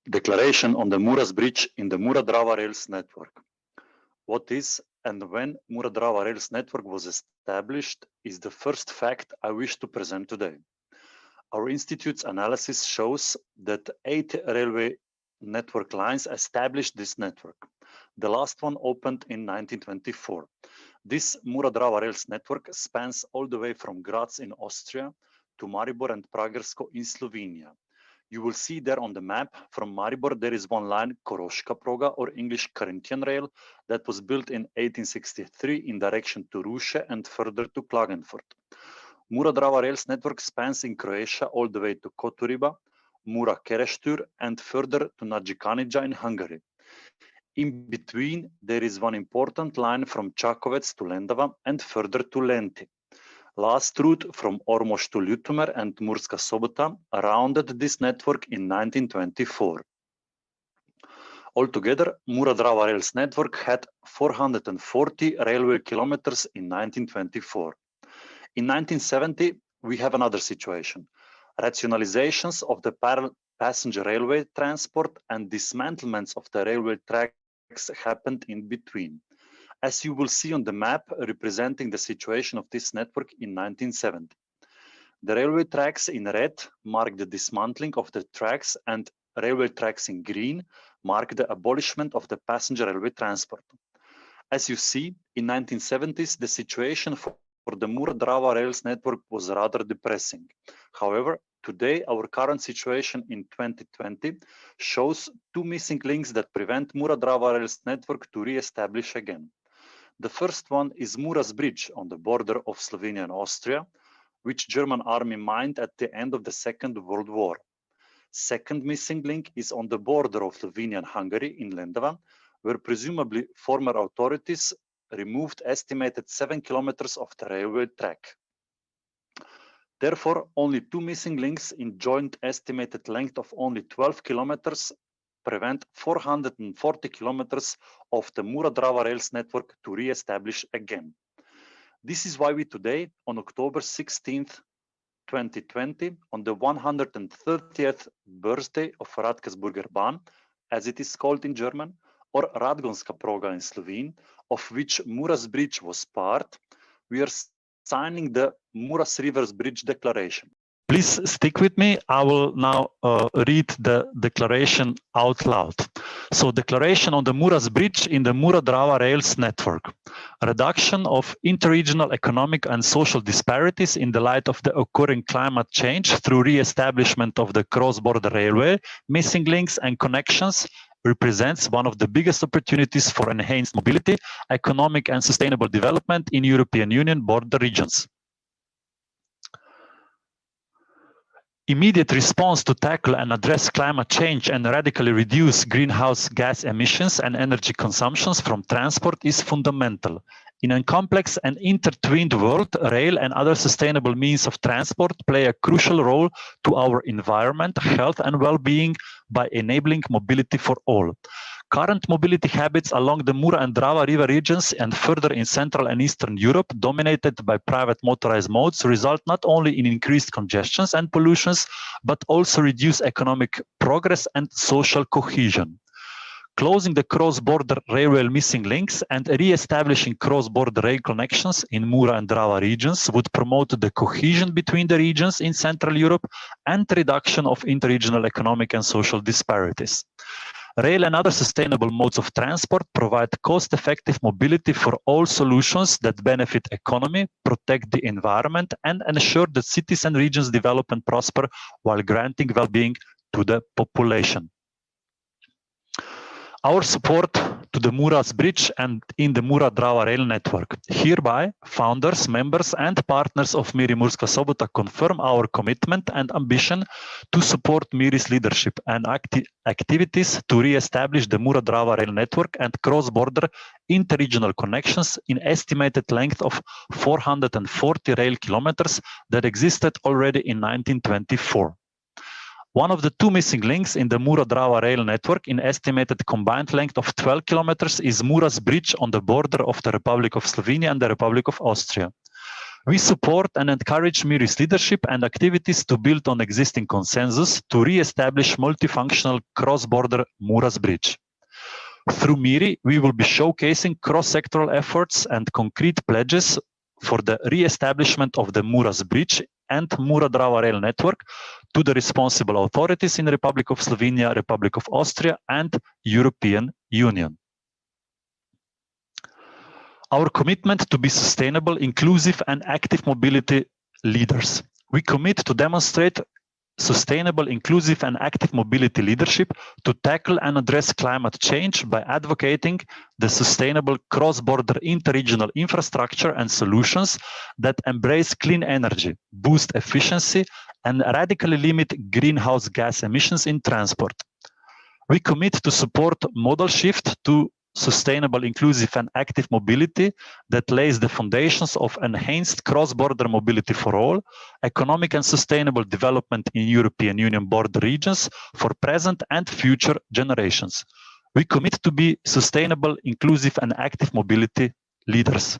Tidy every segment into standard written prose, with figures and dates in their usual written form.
Declaration on the Mura's Bridge in the Mura-Drava Rails network. What is and when Mura-Drava Rails network was established is the first fact I wish to present today. Our institute's analysis shows that 8 railway network lines established this network. The last one opened in 1924. This Mura-Drava Rails network spans all the way from Graz in Austria to Maribor and Pragersko in Slovenia. You will see there on the map, from Maribor there is one line, Koroška-proga, or English Carinthian rail, that was built in 1863 in direction to Ruše and further to Klagenfurt. Mura-Drava Rails network spans in Croatia all the way to Koturiba, Mura-Keresztúr, and further to Nagykanizsa in Hungary. In between, there is one important line from Čakovec to Lendava and further to Lenti. Last route from Ormož to Ljutomer and Murska Sobota rounded this network in 1924. Altogether, Mura-Drava Rails network had 440 railway kilometers in 1924. In 1970, we have another situation. Rationalizations of the passenger railway transport and dismantlements of the railway tracks happened in between. As you will see on the map representing the situation of this network in 1970. The railway tracks in red mark the dismantling of the tracks, and railway tracks in green mark the abolishment of the passenger railway transport. As you see, in 1970s, the situation for the Mura-Drava Rails network was rather depressing. However, today, our current situation in 2020 shows 2 missing links that prevent Mura-Drava Rails network to re-establish again. The first one is Mura's Bridge on the border of Slovenia and Austria, which German army mined at the end of the Second World War. Second missing link is on the border of Slovenia and Hungary in Lendava, where presumably former authorities removed estimated 7 kilometers of the railway track. Therefore, only 2 missing links in joint estimated length of only 12 kilometers prevent 440 kilometers of the Mura-Drava Rails network to re-establish again. This is why we today, on October 16th, 2020, on the 130th birthday of Radgesburger Bahn, as it is called in German, or Radgonska proga in Slovene, of which Mura's Bridge was part, we are signing the Muras Rivers Bridge Declaration. Please stick with me. I will now read the declaration out loud. So, declaration on the Muras Bridge in the Mura-Drava Rails network. Reduction of interregional economic and social disparities in the light of the occurring climate change through re-establishment of the cross-border railway, missing links and connections represents one of the biggest opportunities for enhanced mobility, economic and sustainable development in European Union border regions. Immediate response to tackle and address climate change and radically reduce greenhouse gas emissions and energy consumptions from transport is fundamental. In a complex and intertwined world, rail and other sustainable means of transport play a crucial role to our environment, health and well-being by enabling mobility for all. Current mobility habits along the Mura and Drava river regions and further in Central and Eastern Europe, dominated by private motorized modes, result not only in increased congestions and pollutions, but also reduce economic progress and social cohesion. Closing the cross-border railway missing links and re-establishing cross-border rail connections in Mura and Drava regions would promote the cohesion between the regions in Central Europe and reduction of interregional economic and social disparities. Rail and other sustainable modes of transport provide cost-effective mobility for all solutions that benefit economy, protect the environment, and ensure that cities and regions develop and prosper while granting well-being to the population. Our support to the Muras Bridge and in the Mura-Drava Rail network. Hereby, founders, members, and partners of Miri Murska Sobota confirm our commitment and ambition to support Miri's leadership and activities to re-establish the Mura-Drava Rail network and cross-border interregional connections in estimated length of 440 rail kilometers that existed already in 1924. One of the 2 missing links in the Mura-Drava Rail network in estimated combined length of 12 kilometers is Mura's Bridge on the border of the Republic of Slovenia and the Republic of Austria. We support and encourage Muri's leadership and activities to build on existing consensus to re-establish multifunctional cross-border Mura's Bridge. Through Muri, we will be showcasing cross-sectoral efforts and concrete pledges for the re-establishment of the Mura's Bridge and Mura-Drava rail network to the responsible authorities in the Republic of Slovenia, Republic of Austria, and European Union. Our commitment to be sustainable, inclusive, and active mobility leaders. We commit to demonstrate sustainable, inclusive, and active mobility leadership to tackle and address climate change by advocating the sustainable cross-border interregional infrastructure and solutions that embrace clean energy, boost efficiency, and radically limit greenhouse gas emissions in transport. We commit to support modal shift to sustainable, inclusive, and active mobility that lays the foundations of enhanced cross-border mobility for all, economic and sustainable development in European Union border regions for present and future generations. We commit to be sustainable, inclusive, and active mobility leaders.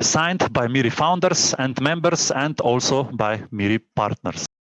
Signed by Muri founders and members and also by Muri partners.